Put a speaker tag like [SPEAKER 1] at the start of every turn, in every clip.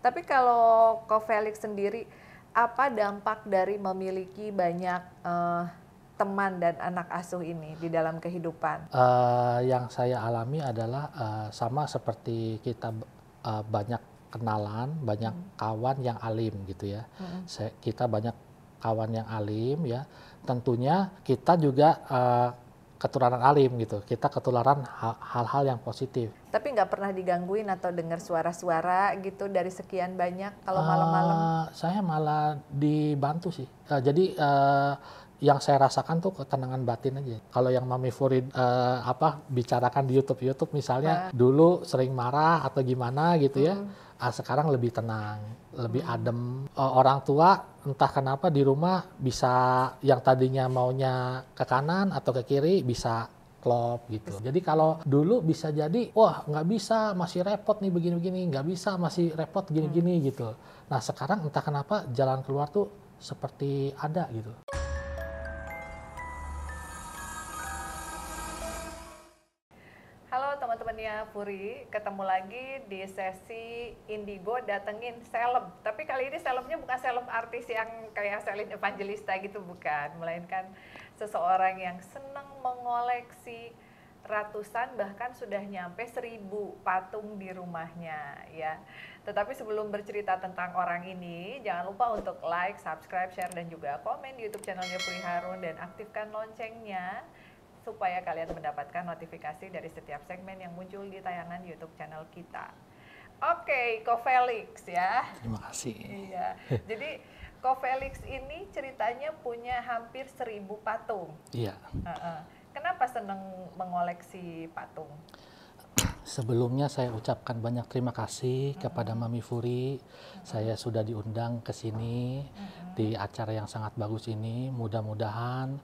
[SPEAKER 1] Tapi kalau Ko Felix sendiri, apa dampak dari memiliki banyak teman dan anak asuh ini di dalam kehidupan?
[SPEAKER 2] Yang saya alami adalah sama seperti kita banyak kenalan, banyak kawan yang alim gitu ya. Kita banyak kawan yang alim ya. Tentunya kita juga ketularan alim gitu. Kita ketularan hal-hal yang positif.
[SPEAKER 1] Tapi nggak pernah digangguin atau dengar suara-suara gitu dari sekian banyak kalau malam-malam?
[SPEAKER 2] Saya malah dibantu sih. Jadi yang saya rasakan tuh ketenangan batin aja. Kalau yang Mami Fury bicarakan di YouTube misalnya dulu sering marah atau gimana gitu ya. Sekarang lebih tenang, lebih adem. Orang tua entah kenapa di rumah bisa yang tadinya maunya ke kanan atau ke kiri bisa klop gitu. Jadi kalau dulu bisa jadi, wah nggak bisa, masih repot nih begini-begini, nggak bisa, masih repot gini-gini gitu. Nah sekarang entah kenapa jalan keluar tuh seperti ada gitu.
[SPEAKER 1] Halo teman-temannya Puri, ketemu lagi di sesi Indigo datengin seleb. Tapi kali ini selebnya bukan seleb artis yang kayak Selin Evangelista gitu, bukan. Melainkan seseorang yang senang mengoleksi ratusan bahkan sudah nyampe 1000 patung di rumahnya ya. Tetapi sebelum bercerita tentang orang ini, jangan lupa untuk like, subscribe, share dan juga komen di YouTube channelnya Puri Harun dan aktifkan loncengnya supaya kalian mendapatkan notifikasi dari setiap segmen yang muncul di tayangan YouTube channel kita. Oke, Ko Felix ya.
[SPEAKER 2] Terima kasih.
[SPEAKER 1] Iya. Jadi Ko Felix ini ceritanya punya hampir 1000 patung.
[SPEAKER 2] Iya.
[SPEAKER 1] Kenapa senang mengoleksi patung?
[SPEAKER 2] Sebelumnya saya ucapkan banyak terima kasih kepada Mami Fury. Saya sudah diundang ke sini di acara yang sangat bagus ini. Mudah-mudahan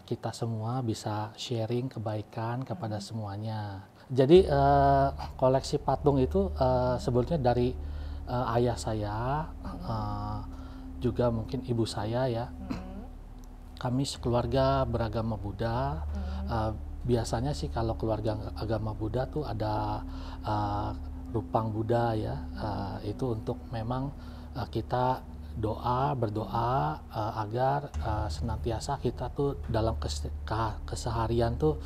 [SPEAKER 2] kita semua bisa sharing kebaikan kepada semuanya. Jadi koleksi patung itu sebetulnya dari ayah saya, juga mungkin ibu saya ya. Kami sekeluarga beragama Buddha. Biasanya sih kalau keluarga agama Buddha tuh ada rupang Buddha ya, itu untuk memang kita berdoa agar senantiasa kita tuh dalam keseharian tuh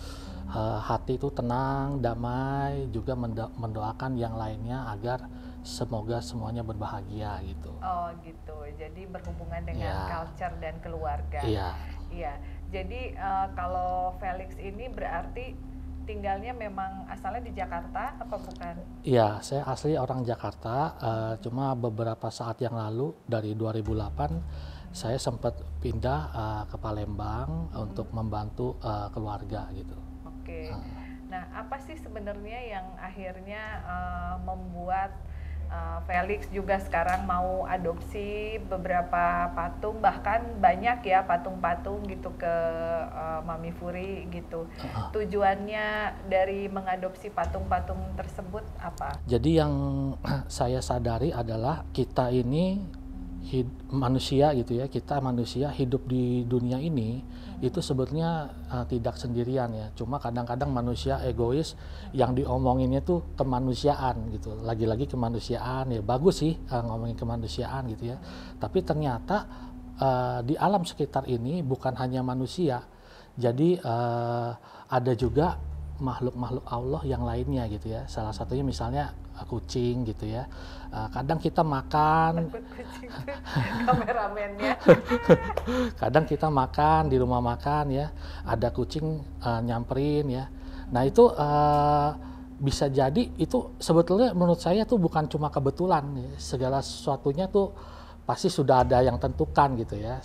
[SPEAKER 2] hati itu tenang, damai, juga mendoakan yang lainnya agar semoga semuanya berbahagia gitu.
[SPEAKER 1] Oh gitu, jadi berhubungan dengan culture dan keluarga.
[SPEAKER 2] Iya.
[SPEAKER 1] Iya. Jadi kalau Felix ini berarti tinggalnya memang asalnya di Jakarta apa bukan?
[SPEAKER 2] Iya, saya asli orang Jakarta. Cuma beberapa saat yang lalu dari 2008 saya sempat pindah ke Palembang untuk membantu keluarga gitu.
[SPEAKER 1] Oke. Nah, apa sih sebenarnya yang akhirnya membuat Felix juga sekarang mau adopsi beberapa patung, bahkan banyak ya patung-patung gitu ke Mami Fury gitu. Tujuannya dari mengadopsi patung-patung tersebut apa?
[SPEAKER 2] Jadi yang saya sadari adalah kita ini manusia gitu ya, kita manusia hidup di dunia ini itu sebetulnya tidak sendirian ya. Cuma kadang-kadang manusia egois, yang diomonginnya tuh kemanusiaan gitu. Lagi-lagi kemanusiaan ya, bagus sih ngomongin kemanusiaan gitu ya. Tapi ternyata di alam sekitar ini bukan hanya manusia. Jadi ada juga makhluk-makhluk Allah yang lainnya gitu ya. Salah satunya misalnya kucing gitu ya. Kadang kita makan,
[SPEAKER 1] Kameramennya.
[SPEAKER 2] kadang kita makan di rumah makan ya, ada kucing nyamperin ya. Nah itu bisa jadi itu sebetulnya menurut saya tuh bukan cuma kebetulan ya. Segala sesuatunya tuh pasti sudah ada yang tentukan gitu ya.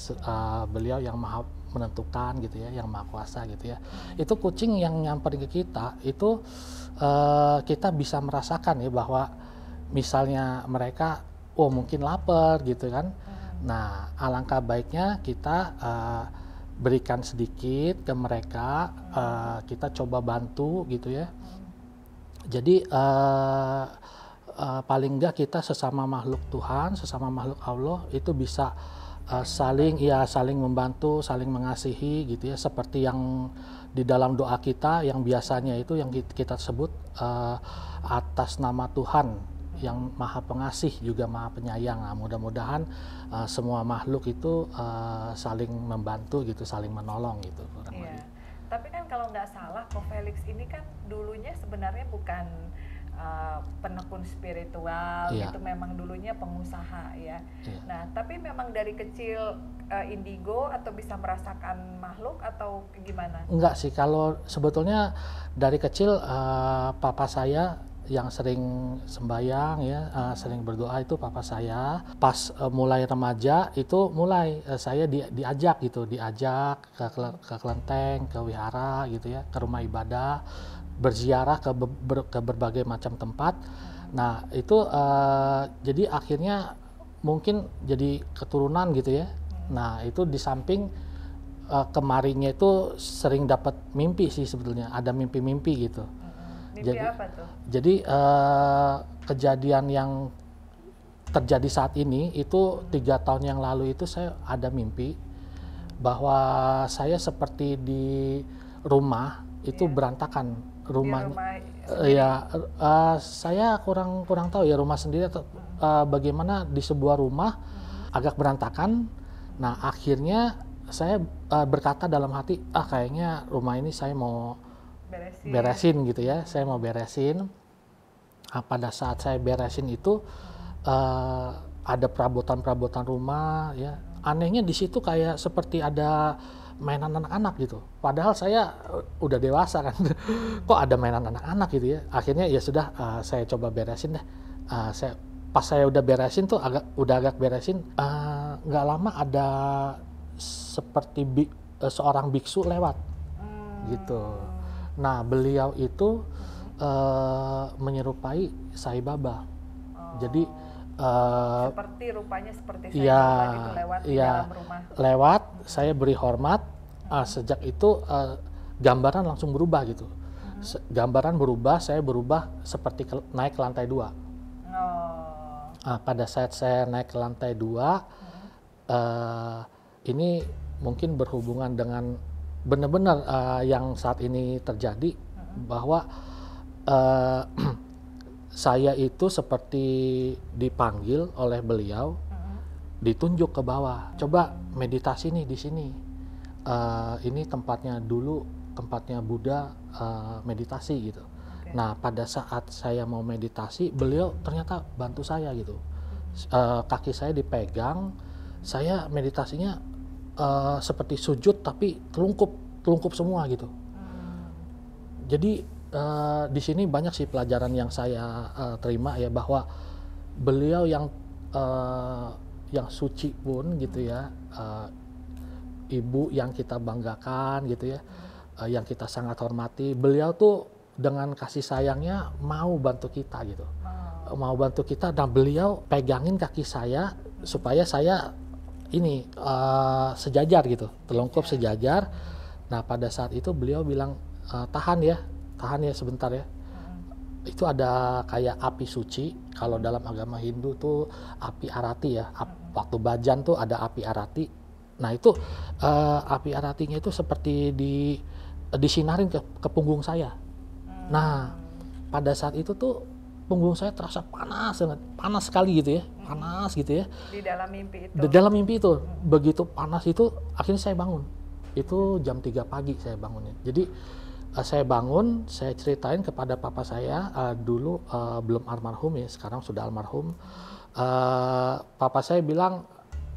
[SPEAKER 2] Beliau yang maha menentukan gitu ya, yang maha kuasa gitu ya. Itu kucing yang nyamperin ke kita itu kita bisa merasakan ya bahwa misalnya mereka mungkin lapar gitu kan. Nah alangkah baiknya kita berikan sedikit ke mereka, kita coba bantu gitu ya. Jadi paling enggak kita sesama makhluk Tuhan, sesama makhluk Allah itu bisa saling membantu, saling mengasihi gitu ya, seperti yang di dalam doa kita yang biasanya itu yang kita sebut atas nama Tuhan yang maha pengasih juga maha penyayang. Nah, mudah-mudahan semua makhluk itu saling membantu gitu, saling menolong gitu.
[SPEAKER 1] Iya. Tapi kan kalau nggak salah, Ko Felix ini kan dulunya sebenarnya bukan penekun spiritual,
[SPEAKER 2] Iya.
[SPEAKER 1] gitu. Memang dulunya pengusaha ya.
[SPEAKER 2] Iya.
[SPEAKER 1] Nah, tapi memang dari kecil indigo atau bisa merasakan makhluk atau gimana?
[SPEAKER 2] Enggak sih, kalau sebetulnya dari kecil papa saya yang sering sembahyang ya, sering berdoa itu papa saya. Pas mulai remaja itu mulai saya diajak gitu, diajak ke kelenteng, ke wihara gitu ya, ke rumah ibadah, berziarah ke berbagai macam tempat. Nah itu jadi akhirnya mungkin jadi keturunan gitu ya. Nah itu di samping kemarinnya itu sering dapat mimpi sih sebetulnya, ada mimpi-mimpi gitu.
[SPEAKER 1] Mimpi apa tuh?
[SPEAKER 2] Jadi kejadian yang terjadi saat ini itu 3 tahun yang lalu itu saya ada mimpi bahwa saya seperti di rumah itu berantakan rumahnya. Ya saya kurang tahu ya rumah sendiri atau bagaimana di sebuah rumah agak berantakan. Nah akhirnya saya berkata dalam hati, kayaknya rumah ini saya mau beresin gitu ya, saya mau beresin. Pada saat saya beresin itu ada perabotan-perabotan rumah ya. Anehnya di situ kayak seperti ada mainan anak-anak gitu. Padahal saya udah dewasa kan. Kok ada mainan anak-anak gitu ya. Akhirnya ya sudah saya coba beresin deh. Pas saya udah beresin tuh udah agak beresin, nggak lama ada seperti seorang biksu lewat gitu. Nah beliau itu menyerupai Sai Baba. Jadi
[SPEAKER 1] seperti rupanya seperti Sai Baba gitu lewat di dalam rumah.
[SPEAKER 2] Lewat, saya beri hormat. Sejak itu gambaran langsung berubah gitu. Gambaran berubah, saya berubah seperti naik ke lantai 2. Pada saat saya naik ke lantai 2, ini mungkin berhubungan dengan benar-benar yang saat ini terjadi, bahwa saya itu seperti dipanggil oleh beliau, ditunjuk ke bawah, coba meditasi nih di sini, ini tempatnya dulu, tempatnya Buddha meditasi gitu. Nah pada saat saya mau meditasi, beliau ternyata bantu saya gitu. Kaki saya dipegang, saya meditasinya seperti sujud tapi telungkup semua gitu. Jadi di sini banyak sih pelajaran yang saya terima ya, bahwa beliau yang suci pun gitu ya, ibu yang kita banggakan gitu ya, yang kita sangat hormati, beliau tuh dengan kasih sayangnya mau bantu kita gitu, mau bantu kita. Dan beliau pegangin kaki saya supaya saya ini sejajar gitu, telungkup sejajar. Nah pada saat itu beliau bilang, tahan ya sebentar ya. Itu ada kayak api suci, kalau dalam agama Hindu tuh api arati ya, waktu bajan tuh ada api arati. Nah itu api aratinya itu seperti disinarin ke punggung saya. Nah pada saat itu tuh punggung saya terasa panas sekali gitu ya, panas gitu ya.
[SPEAKER 1] Di dalam mimpi itu?
[SPEAKER 2] Di dalam mimpi itu, begitu panas itu akhirnya saya bangun. Itu jam 3 pagi saya bangunnya. Jadi saya bangun, saya ceritain kepada papa saya, dulu belum almarhum ya, sekarang sudah almarhum. Papa saya bilang,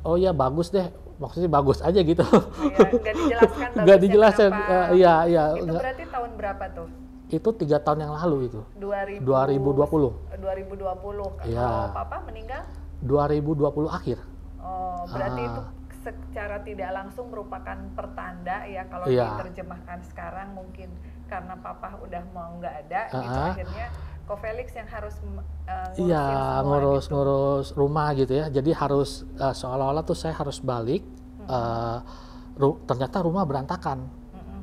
[SPEAKER 2] oh ya bagus deh, maksudnya bagus aja gitu.
[SPEAKER 1] Nggak dijelaskan bagusnya
[SPEAKER 2] nggak dijelaskan, iya.
[SPEAKER 1] Itu berarti tahun berapa tuh?
[SPEAKER 2] Itu 3 tahun yang lalu itu. 2020.
[SPEAKER 1] 2020.
[SPEAKER 2] Ya.
[SPEAKER 1] Kalau papa meninggal?
[SPEAKER 2] 2020 akhir.
[SPEAKER 1] Oh, berarti itu secara tidak langsung merupakan pertanda ya, kalau diterjemahkan sekarang mungkin karena papa udah mau nggak ada gitu, akhirnya Ko Felix yang harus
[SPEAKER 2] ngurus rumah gitu ya. Jadi harus seolah-olah tuh saya harus balik. Ternyata rumah berantakan.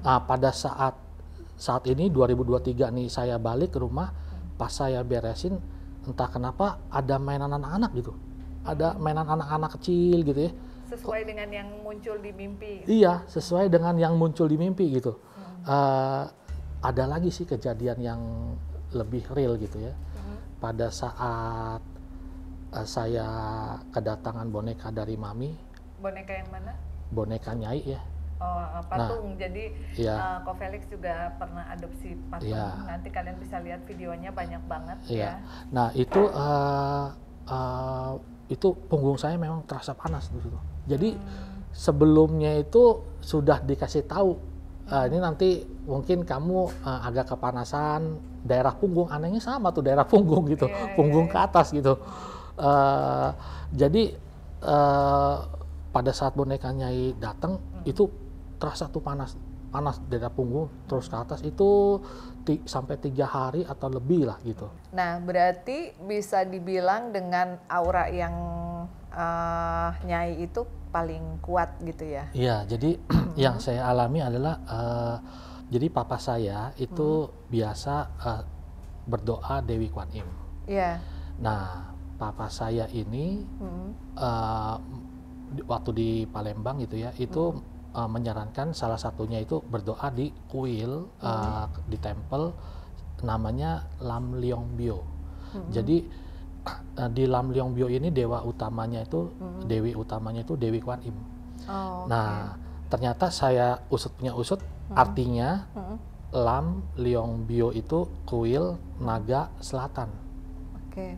[SPEAKER 2] Nah, pada saat ini 2023 nih saya balik ke rumah, pas saya beresin, entah kenapa ada mainan anak-anak gitu. Ada mainan anak-anak kecil gitu ya.
[SPEAKER 1] Sesuai dengan yang muncul di mimpi.
[SPEAKER 2] Iya, sesuai dengan yang muncul di mimpi gitu. Ada lagi sih kejadian yang lebih real gitu ya. pada saat saya kedatangan boneka dari Mami,
[SPEAKER 1] Boneka yang mana?
[SPEAKER 2] boneka Nyai ya.
[SPEAKER 1] Oh, patung. Jadi
[SPEAKER 2] Iya.
[SPEAKER 1] Ko Felix juga pernah adopsi patung.
[SPEAKER 2] Iya.
[SPEAKER 1] Nanti kalian bisa lihat videonya, banyak banget
[SPEAKER 2] Iya.
[SPEAKER 1] ya.
[SPEAKER 2] Nah itu punggung saya memang terasa panas di situ. Jadi sebelumnya itu sudah dikasih tahu, ini nanti mungkin kamu agak kepanasan daerah punggung. Anehnya sama tuh daerah punggung gitu,
[SPEAKER 1] Iya,
[SPEAKER 2] punggung
[SPEAKER 1] iya,
[SPEAKER 2] ke atas gitu. Jadi pada saat boneka Nyai datang itu terasa tuh panas daerah punggung terus ke atas itu sampai 3 hari atau lebih lah gitu.
[SPEAKER 1] Nah, berarti bisa dibilang dengan aura yang Nyai itu paling kuat gitu ya?
[SPEAKER 2] Iya, jadi yang saya alami adalah jadi papa saya itu biasa berdoa Dewi Kwan Im.
[SPEAKER 1] Iya.
[SPEAKER 2] Nah, papa saya ini waktu di Palembang gitu ya, itu menyarankan salah satunya itu berdoa di kuil di tempel namanya Lam Leong Bio. Jadi di Lam Leong Bio ini dewa utamanya itu Dewi utamanya itu Dewi Kwan Im.
[SPEAKER 1] Oh,
[SPEAKER 2] Nah, ternyata saya punya usut artinya Lam Leong Bio itu kuil naga selatan.
[SPEAKER 1] Oke.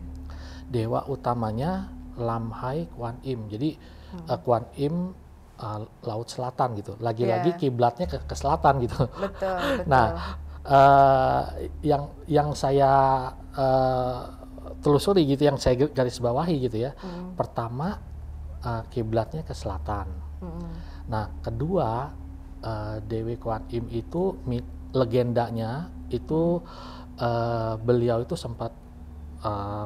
[SPEAKER 2] Dewa utamanya Lam Hai Kwan Im. Jadi Kwan Im laut selatan gitu. Lagi-lagi kiblatnya ke selatan gitu.
[SPEAKER 1] Betul, betul.
[SPEAKER 2] Nah, yang saya telusuri gitu, yang saya garis bawahi gitu ya. Pertama, kiblatnya ke selatan. Nah, kedua, Dewi Kwan Im itu legendanya itu beliau itu sempat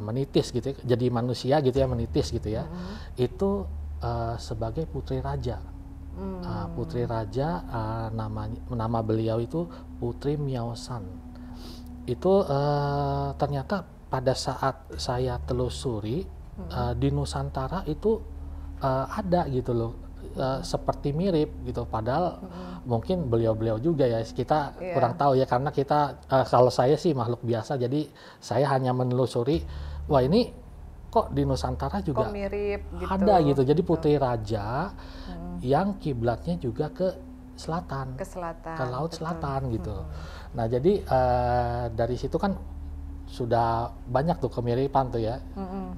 [SPEAKER 2] menitis gitu ya, jadi manusia gitu ya, menitis gitu ya. Itu sebagai putri raja. Putri raja, nama beliau itu Putri Miaosan. Itu ternyata pada saat saya telusuri di Nusantara itu ada gitu loh, seperti mirip gitu. Padahal mungkin beliau-beliau juga ya, kita kurang tahu ya, karena kita kalau saya sih makhluk biasa, jadi saya hanya menelusuri, wah ini kok di Nusantara juga
[SPEAKER 1] mirip gitu.
[SPEAKER 2] ada gitu. Jadi putri raja yang kiblatnya juga ke selatan,
[SPEAKER 1] ke selatan,
[SPEAKER 2] ke laut selatan gitu. Nah, jadi dari situ kan sudah banyak tuh kemiripan tuh ya.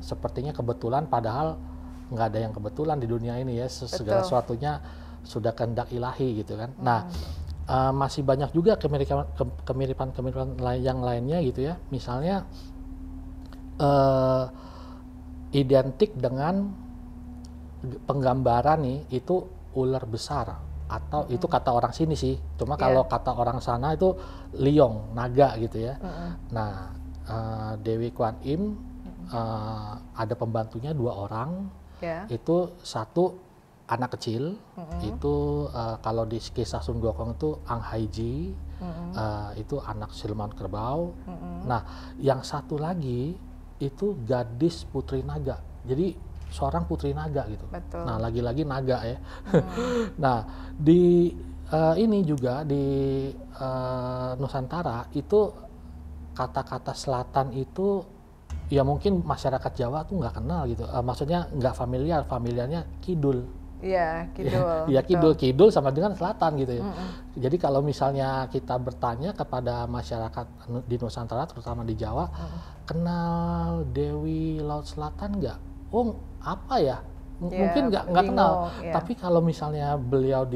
[SPEAKER 2] Sepertinya kebetulan, padahal nggak ada yang kebetulan di dunia ini ya, segala sesuatunya sudah kehendak ilahi gitu kan. Nah, masih banyak juga kemiripan yang lainnya gitu ya. Misalnya identik dengan penggambaran nih itu ular besar, atau itu kata orang sini sih, cuma kalau kata orang sana itu liong, naga gitu ya. Nah, Dewi Kwan Im ada pembantunya 2 orang, itu satu anak kecil, itu kalau di kisah Sun Gokong itu Ang Haiji, itu anak siluman kerbau. Nah, yang satu lagi itu gadis putri naga, jadi seorang putri naga gitu.
[SPEAKER 1] Betul.
[SPEAKER 2] Nah, lagi-lagi naga ya. Nah, di ini juga di Nusantara itu kata-kata selatan itu ya mungkin masyarakat Jawa tuh nggak kenal gitu. Maksudnya nggak familiarnya kidul.
[SPEAKER 1] Iya, kidul.
[SPEAKER 2] Iya, kidul sama dengan selatan gitu ya. Jadi kalau misalnya kita bertanya kepada masyarakat di Nusantara, terutama di Jawa, kenal Dewi Laut Selatan nggak? Oh, apa ya? Mungkin nggak kenal. Tapi kalau misalnya beliau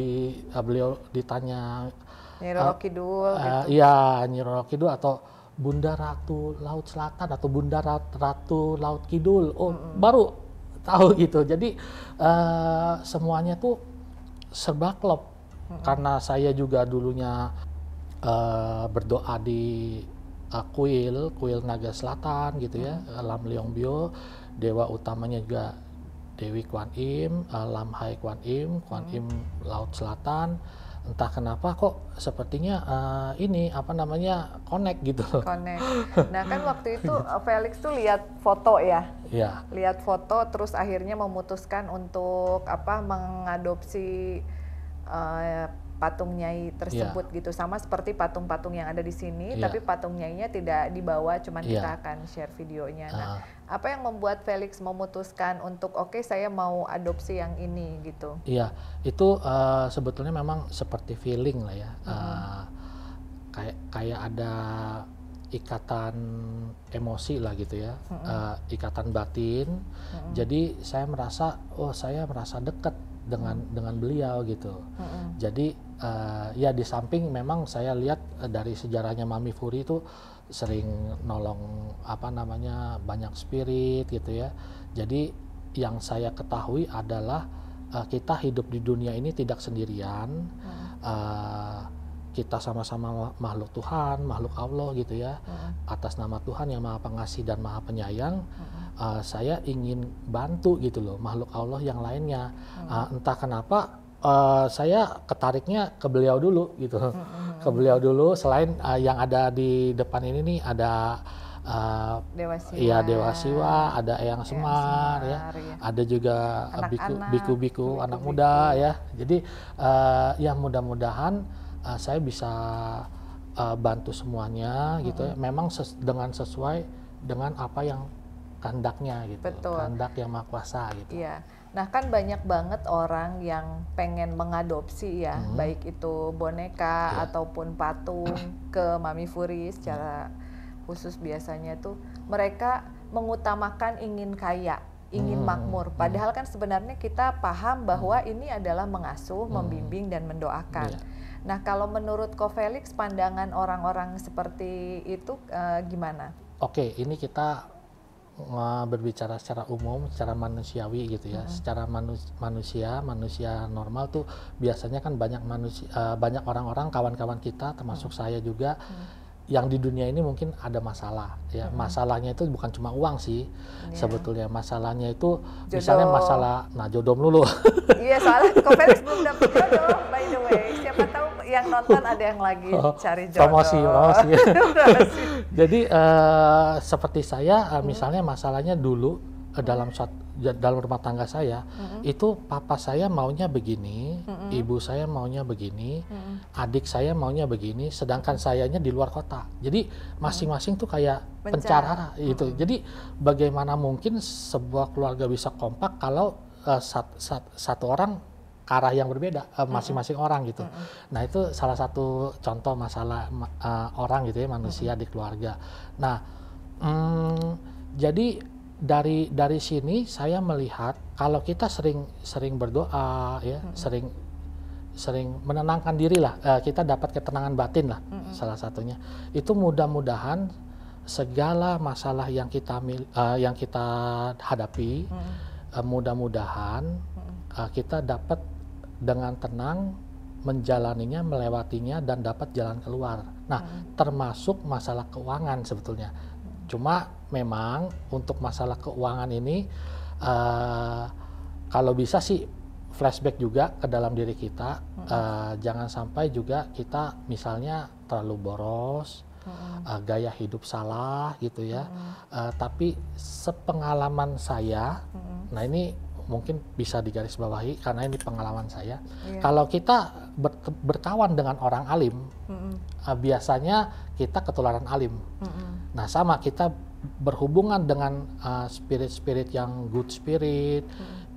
[SPEAKER 2] ditanya
[SPEAKER 1] Nyi Roro Kidul gitu.
[SPEAKER 2] Iya, Nyi Roro Kidul atau Bunda Ratu Laut Selatan atau Bunda Ratu Laut Kidul, oh baru tahu gitu. Jadi semuanya tuh serba klop. Karena saya juga dulunya berdoa di kuil Naga Selatan gitu ya, Lam Leong Bio, dewa utamanya juga Dewi Kwan Im, Lam Hai Kwan Im Laut Selatan. Entah kenapa kok sepertinya ini apa namanya connect gitu.
[SPEAKER 1] Connect. Nah kan waktu itu Felix tuh lihat foto ya.
[SPEAKER 2] Iya.
[SPEAKER 1] Lihat foto terus akhirnya memutuskan untuk mengadopsi patung Nyai tersebut gitu, sama seperti patung-patung yang ada di sini,
[SPEAKER 2] Iya.
[SPEAKER 1] tapi patung Nyainya tidak dibawa, cuman
[SPEAKER 2] Iya.
[SPEAKER 1] kita akan share videonya. Nah,
[SPEAKER 2] Ah,
[SPEAKER 1] apa yang membuat Felix memutuskan untuk oke saya mau adopsi yang ini gitu?
[SPEAKER 2] iya, itu sebetulnya memang seperti feeling lah ya. Kayak ada ikatan emosi lah gitu ya, ikatan batin. Jadi saya merasa, oh saya merasa dekat dengan beliau gitu. Jadi ya di samping memang saya lihat dari sejarahnya Mami Furi itu sering nolong apa namanya banyak spirit gitu ya. Jadi yang saya ketahui adalah kita hidup di dunia ini tidak sendirian. eh, Kita sama-sama makhluk Tuhan, makhluk Allah gitu ya. Atas nama Tuhan yang Maha Pengasih dan Maha Penyayang, saya ingin bantu gitu loh makhluk Allah yang lainnya. Entah kenapa saya ketariknya ke beliau dulu gitu. Ke beliau dulu, selain yang ada di depan ini nih ada
[SPEAKER 1] Dewa Siwa.
[SPEAKER 2] iya Dewa Siwa, ada Eyang Semar, ya.
[SPEAKER 1] ya.
[SPEAKER 2] Ada juga
[SPEAKER 1] Anak-anak,
[SPEAKER 2] biku-biku anak
[SPEAKER 1] biku-biku.
[SPEAKER 2] muda ya. Jadi ya mudah-mudahan saya bisa bantu semuanya gitu ya. Memang dengan sesuai dengan apa yang kehendaknya gitu.
[SPEAKER 1] Betul.
[SPEAKER 2] Kehendak yang Maha Kuasa gitu.
[SPEAKER 1] Iya. Nah kan banyak banget orang yang pengen mengadopsi ya, baik itu boneka ataupun patung ke Mami Furi secara khusus biasanya tuh mereka mengutamakan ingin kaya, ingin makmur. Padahal kan sebenarnya kita paham bahwa ini adalah mengasuh, membimbing dan mendoakan.
[SPEAKER 2] Iya.
[SPEAKER 1] Nah kalau menurut Ko Felix pandangan orang-orang seperti itu gimana?
[SPEAKER 2] Oke, ini kita berbicara secara umum, secara manusiawi gitu ya. Secara manusia normal tuh biasanya kan banyak orang-orang kawan-kawan kita, termasuk saya juga, yang di dunia ini mungkin ada masalah ya. Masalahnya itu bukan cuma uang sih. Sebetulnya masalahnya itu misalnya masalah jodoh dulu.
[SPEAKER 1] Iya soalnya Ko Felix belum dapet jodoh by the way. Siapa tahu yang nonton ada yang lagi cari jodoh.
[SPEAKER 2] Promosi.
[SPEAKER 1] Promosi.
[SPEAKER 2] Jadi seperti saya misalnya masalahnya dulu dalam rumah tangga saya itu papa saya maunya begini, ibu saya maunya begini, adik saya maunya begini, sedangkan sayanya di luar kota. Jadi masing-masing tuh kayak pencara gitu. Jadi bagaimana mungkin sebuah keluarga bisa kompak kalau satu orang ke arah yang berbeda, masing-masing orang gitu. Nah itu salah satu contoh masalah orang gitu ya, manusia di keluarga. Nah jadi dari sini saya melihat kalau kita sering berdoa ya, sering menenangkan diri lah, kita dapat ketenangan batin lah, salah satunya. Itu mudah-mudahan segala masalah yang kita hadapi, mudah-mudahan kita dapat dengan tenang menjalaninya, melewatinya dan dapat jalan keluar. Nah, termasuk masalah keuangan sebetulnya. Cuma memang untuk masalah keuangan ini kalau bisa sih flashback juga ke dalam diri kita. Jangan sampai juga kita misalnya terlalu boros, gaya hidup salah gitu ya. Tapi sepengalaman saya, nah ini mungkin bisa digarisbawahi karena ini pengalaman saya. Kalau kita berkawan dengan orang alim, biasanya kita ketularan alim. Nah sama kita berhubungan dengan spirit-spirit yang good spirit,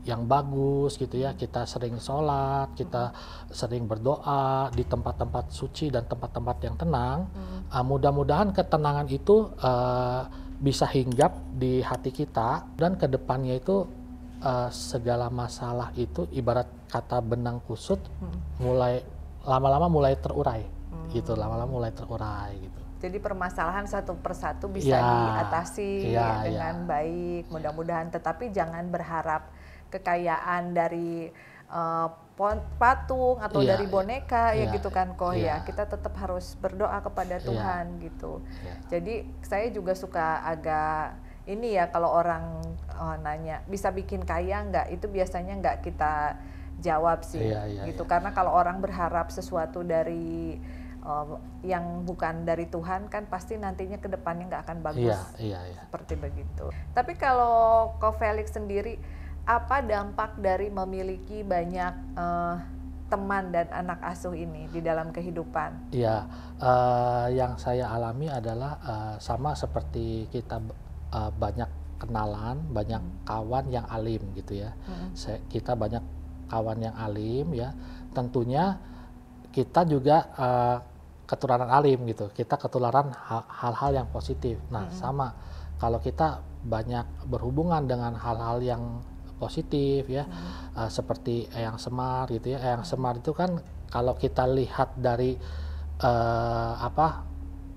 [SPEAKER 2] yang bagus gitu ya. Kita sering sholat, kita sering berdoa di tempat-tempat suci dan tempat-tempat yang tenang. Mudah-mudahan ketenangan itu bisa hinggap di hati kita, dan kedepannya itu segala masalah itu ibarat kata benang kusut, lama-lama mulai terurai gitu, gitu.
[SPEAKER 1] Jadi permasalahan satu persatu bisa diatasi dengan baik, mudah-mudahan. Tetapi jangan berharap kekayaan dari patung atau dari boneka gitu kan Ko ya. Kita tetap harus berdoa kepada Tuhan gitu. Jadi saya juga suka agak ini ya, kalau orang nanya bisa bikin kaya nggak, itu biasanya nggak kita jawab sih gitu. Karena kalau orang berharap sesuatu dari yang bukan dari Tuhan kan pasti nantinya ke depannya nggak akan bagus. Seperti begitu. Tapi kalau Ko Felix sendiri, apa dampak dari memiliki banyak teman dan anak asuh ini di dalam kehidupan?
[SPEAKER 2] Ya, yang saya alami adalah sama seperti kita banyak kenalan, banyak kawan yang alim gitu ya. Kita banyak kawan yang alim ya. Tentunya kita juga ketularan alim gitu. Kita ketularan hal-hal yang positif. Nah, sama kalau kita banyak berhubungan dengan hal-hal yang positif ya, seperti Eyang Semar gitu ya. Eyang Semar itu kan kalau kita lihat dari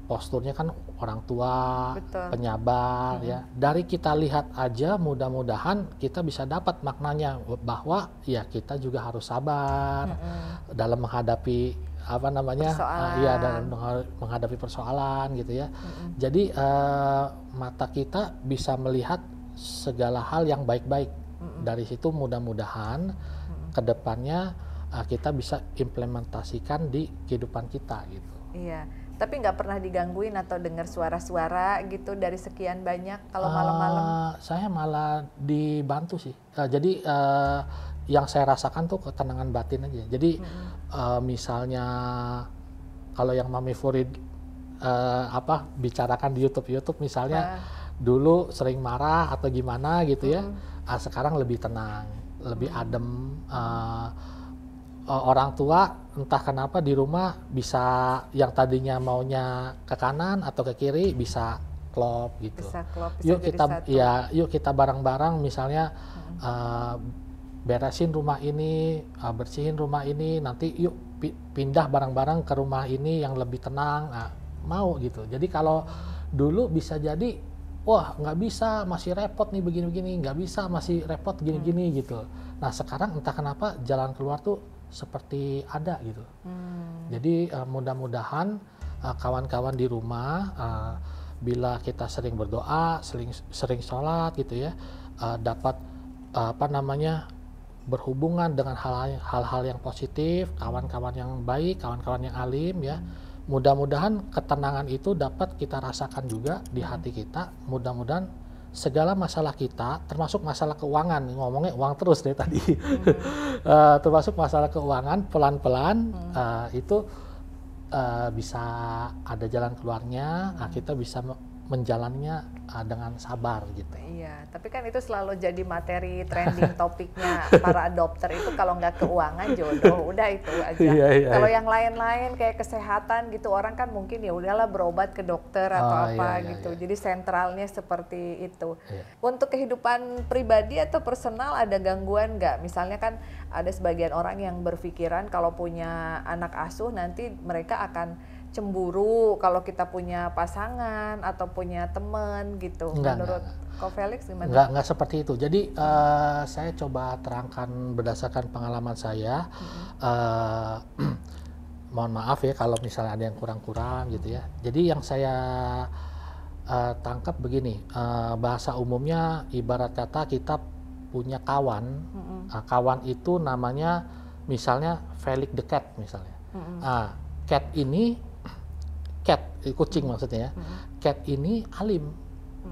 [SPEAKER 2] posturnya kan orang tua,
[SPEAKER 1] Betul.
[SPEAKER 2] penyabar ya. Dari kita lihat aja mudah-mudahan kita bisa dapat maknanya bahwa ya kita juga harus sabar dalam menghadapi dalam menghadapi persoalan gitu ya. Jadi mata kita bisa melihat segala hal yang baik-baik. Dari situ mudah-mudahan kedepannya kita bisa implementasikan di kehidupan kita gitu.
[SPEAKER 1] Iya, tapi nggak pernah digangguin atau dengar suara-suara gitu dari sekian banyak kalau malam-malam?
[SPEAKER 2] Saya malah dibantu sih. Jadi yang saya rasakan tuh ketenangan batin aja. Jadi misalnya kalau yang Mami Furid bicarakan di YouTube misalnya dulu sering marah atau gimana gitu ya. Sekarang lebih tenang, lebih adem. Orang tua entah kenapa di rumah bisa yang tadinya maunya ke kanan atau ke kiri bisa klop gitu.
[SPEAKER 1] Bisa klop, bisa
[SPEAKER 2] Yuk
[SPEAKER 1] jadi
[SPEAKER 2] kita
[SPEAKER 1] satu.
[SPEAKER 2] yuk kita bareng-bareng misalnya beresin rumah ini, bersihin rumah ini, nanti yuk pindah bareng-bareng ke rumah ini yang lebih tenang. Mau gitu. Jadi kalau dulu bisa jadi wah nggak bisa, masih repot nih begini-begini, nggak bisa, masih repot gini-gini gitu. Nah sekarang entah kenapa jalan keluar tuh seperti ada gitu. Jadi mudah-mudahan kawan-kawan di rumah bila kita sering berdoa, sering sholat gitu ya, dapat berhubungan dengan hal-hal yang positif, kawan-kawan yang baik, kawan-kawan yang alim ya. Mudah-mudahan ketenangan itu dapat kita rasakan juga di hati kita. Mudah-mudahan segala masalah kita, termasuk masalah keuangan, ngomongnya uang terus deh tadi, termasuk masalah keuangan, pelan-pelan itu bisa ada jalan keluarnya, kita bisa menjalannya dengan sabar gitu.
[SPEAKER 1] Iya, tapi kan itu selalu jadi materi trending topiknya para adopter itu kalau nggak keuangan jodoh, udah itu aja. Kalau yang lain-lain kayak kesehatan gitu orang kan mungkin ya udahlah berobat ke dokter atau gitu. Jadi sentralnya seperti itu. Untuk kehidupan pribadi atau personal ada gangguan nggak? Misalnya kan ada sebagian orang yang berpikiran kalau punya anak asuh nanti mereka akan cemburu kalau kita punya pasangan atau punya teman gitu. Menurut Ko Felix gimana?
[SPEAKER 2] Enggak seperti itu. Jadi saya coba terangkan berdasarkan pengalaman saya. Mohon maaf ya kalau misalnya ada yang kurang-kurang gitu ya. Jadi yang saya tangkap begini, bahasa umumnya ibarat kata kita punya kawan. Kawan itu namanya misalnya Felix the Cat misalnya. Cat ini kucing maksudnya ya. Cat ini alim,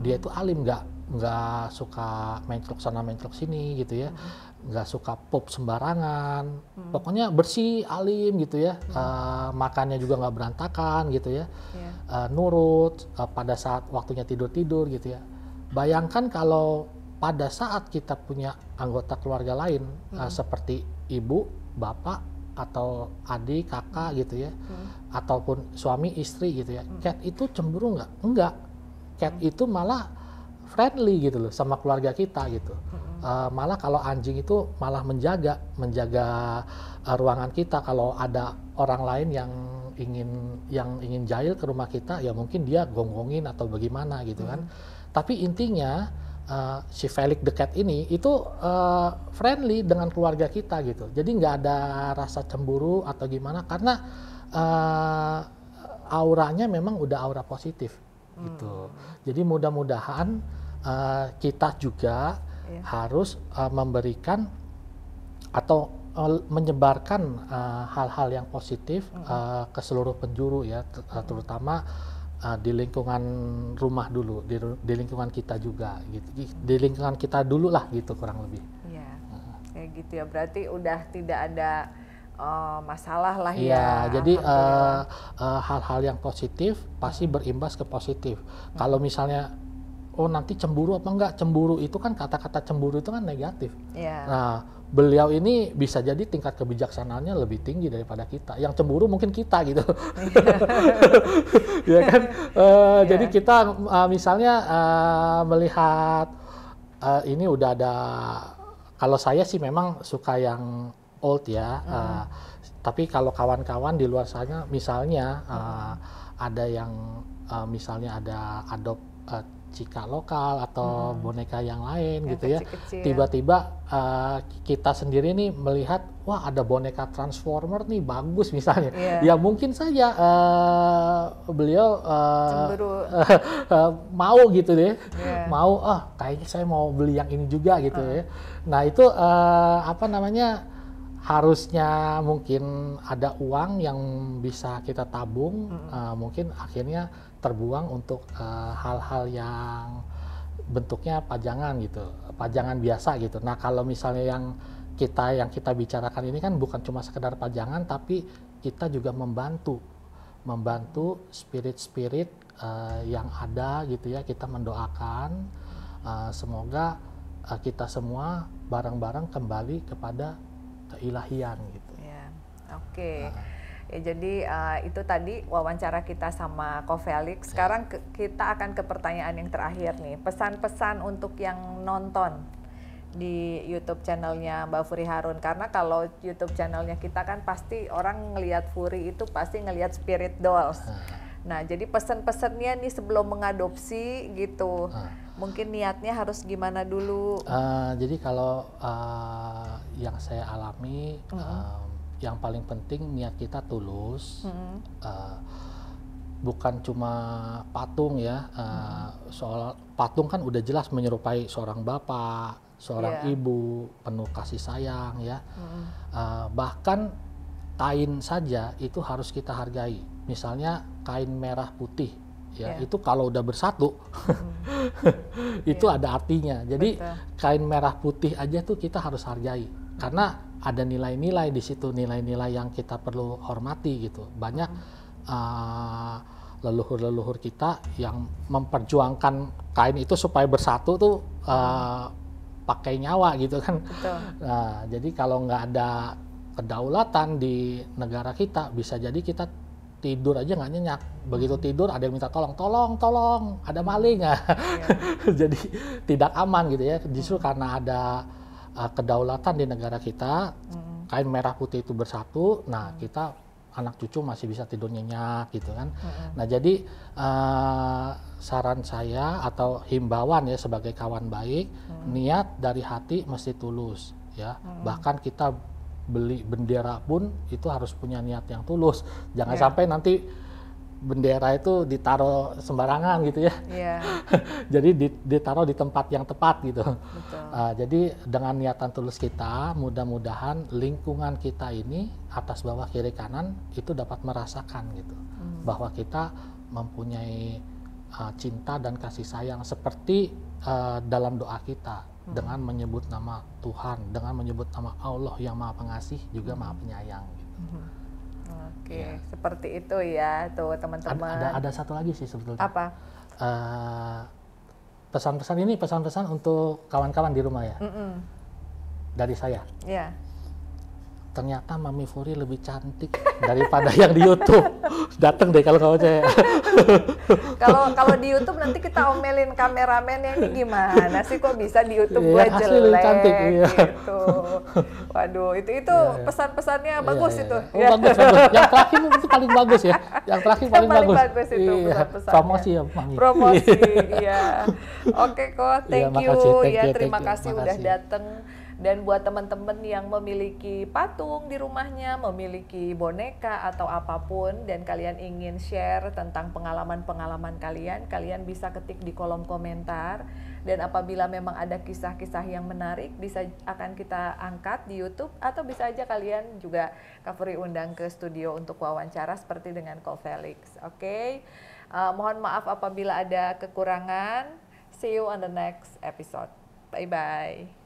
[SPEAKER 2] dia itu alim, nggak suka menclok sana menclok sini gitu ya, nggak suka pop sembarangan, pokoknya bersih, alim gitu ya. Makannya juga nggak berantakan gitu ya, nurut pada saat waktunya tidur gitu ya. Bayangkan kalau pada saat kita punya anggota keluarga lain seperti ibu, bapak, atau adik, kakak gitu ya, ataupun suami, istri gitu ya. Cat itu cemburu nggak? Enggak. Cat itu malah friendly gitu loh sama keluarga kita gitu. Malah kalau anjing itu malah menjaga ruangan kita. Kalau ada orang lain yang ingin jahil ke rumah kita, ya mungkin dia gonggongin atau bagaimana gitu kan. Tapi intinya si Felix the Cat ini itu friendly dengan keluarga kita gitu. Jadi nggak ada rasa cemburu atau gimana karena auranya memang udah aura positif gitu. Jadi mudah-mudahan kita juga harus memberikan atau menyebarkan hal-hal yang positif ke seluruh penjuru ya, terutama di lingkungan rumah dulu, di lingkungan kita juga gitu, di lingkungan kita dulu lah gitu kurang lebih.
[SPEAKER 1] Iya, kayak gitu ya. Berarti udah tidak ada masalah lah
[SPEAKER 2] Iya,
[SPEAKER 1] ya.
[SPEAKER 2] jadi
[SPEAKER 1] Alhamdulillah.
[SPEAKER 2] hal-hal yang positif pasti berimbas ke positif. Kalau misalnya, oh nanti cemburu apa enggak? Cemburu itu kan kata-kata cemburu itu kan negatif.
[SPEAKER 1] Iya.
[SPEAKER 2] Nah, beliau ini bisa jadi tingkat kebijaksanaannya lebih tinggi daripada kita. Yang cemburu mungkin kita gitu. Ya kan? Jadi
[SPEAKER 1] Iya.
[SPEAKER 2] kita misalnya melihat ini udah ada, kalau saya sih memang suka yang old ya. Tapi kalau kawan-kawan di luar sana misalnya ada yang misalnya ada adopt cika lokal atau boneka yang lain
[SPEAKER 1] Yang
[SPEAKER 2] gitu ya.
[SPEAKER 1] kecil-kecil.
[SPEAKER 2] Tiba-tiba kita sendiri nih melihat, wah ada boneka Transformer nih bagus misalnya.
[SPEAKER 1] Iya.
[SPEAKER 2] Ya mungkin saja beliau
[SPEAKER 1] Cemburu.
[SPEAKER 2] mau gitu deh.
[SPEAKER 1] Iya.
[SPEAKER 2] Mau, kayaknya saya mau beli yang ini juga gitu ya. Nah itu apa namanya, harusnya mungkin ada uang yang bisa kita tabung, mungkin akhirnya terbuang untuk hal-hal yang bentuknya pajangan gitu, pajangan biasa gitu. Nah kalau misalnya yang kita bicarakan ini kan bukan cuma sekedar pajangan, tapi kita juga membantu spirit-spirit yang ada gitu ya. Kita mendoakan semoga kita semua bareng-bareng kembali kepada keilahian gitu.
[SPEAKER 1] Ya, oke. Ya, jadi itu tadi wawancara kita sama Ko Felix. Sekarang kita akan ke pertanyaan yang terakhir nih. Pesan-pesan untuk yang nonton di YouTube channelnya Mbak Furi Harun. Karena kalau YouTube channelnya kita kan pasti orang ngelihat Furi itu pasti ngelihat Spirit Dolls. Nah, jadi pesan-pesannya nih sebelum mengadopsi gitu. Mungkin niatnya harus gimana dulu?
[SPEAKER 2] Jadi kalau yang saya alami, yang paling penting niat kita tulus, bukan cuma patung ya. Soal patung kan udah jelas menyerupai seorang bapak, seorang ibu, penuh kasih sayang ya. Bahkan kain saja itu harus kita hargai. Misalnya kain merah putih. Ya, itu kalau udah bersatu itu ada artinya. Jadi kain merah putih aja tuh kita harus hargai karena ada nilai-nilai di situ, nilai-nilai yang kita perlu hormati gitu. Banyak leluhur-leluhur kita yang memperjuangkan kain itu supaya bersatu tuh pakai nyawa gitu kan. Nah, jadi kalau nggak ada kedaulatan di negara kita, bisa jadi kita tidur aja nggak nyenyak. Begitu tidur ada yang minta tolong, ada maling. Jadi tidak aman gitu ya. Justru karena ada kedaulatan di negara kita, kain merah putih itu bersatu, nah kita anak cucu masih bisa tidur nyenyak gitu kan. Nah jadi saran saya atau himbauan ya sebagai kawan baik, niat dari hati mesti tulus ya. Bahkan kita beli bendera pun itu harus punya niat yang tulus. Jangan sampai nanti bendera itu ditaruh sembarangan gitu ya. Jadi ditaruh di tempat yang tepat gitu. Jadi dengan niatan tulus kita, mudah-mudahan lingkungan kita ini atas bawah kiri kanan itu dapat merasakan gitu, bahwa kita mempunyai cinta dan kasih sayang seperti dalam doa kita. Dengan menyebut nama Tuhan, dengan menyebut nama Allah yang Maha Pengasih juga Maha Penyayang. Gitu.
[SPEAKER 1] Oke, seperti itu ya, tuh teman-teman.
[SPEAKER 2] Ada satu lagi sih sebetulnya.
[SPEAKER 1] Apa?
[SPEAKER 2] Pesan-pesan untuk kawan-kawan di rumah ya. Dari saya.
[SPEAKER 1] Iya.
[SPEAKER 2] Ternyata Mami Furi lebih cantik daripada yang di YouTube. Dateng deh kalau kamu cek.
[SPEAKER 1] Kalau di YouTube nanti kita omelin kameramennya, ini gimana sih kok bisa di YouTube gue
[SPEAKER 2] jelek
[SPEAKER 1] cantik,
[SPEAKER 2] iya.
[SPEAKER 1] gitu. Waduh, itu pesan-pesannya bagus itu.
[SPEAKER 2] Bagus. Yang terakhir itu paling bagus ya. Yang terakhir paling bagus
[SPEAKER 1] itu pesan-pesannya.
[SPEAKER 2] Promosi ya, Mami.
[SPEAKER 1] Promosi, iya. Oke kok, thank you ya, terima kasih udah dateng. Dan buat teman-teman yang memiliki patung di rumahnya, memiliki boneka atau apapun, dan kalian ingin share tentang pengalaman-pengalaman kalian, kalian bisa ketik di kolom komentar. Dan apabila memang ada kisah-kisah yang menarik, akan kita angkat di YouTube, atau bisa aja kalian juga Kak Furi undang ke studio untuk wawancara seperti dengan Ko Felix. Oke, mohon maaf apabila ada kekurangan. See you on the next episode. Bye-bye.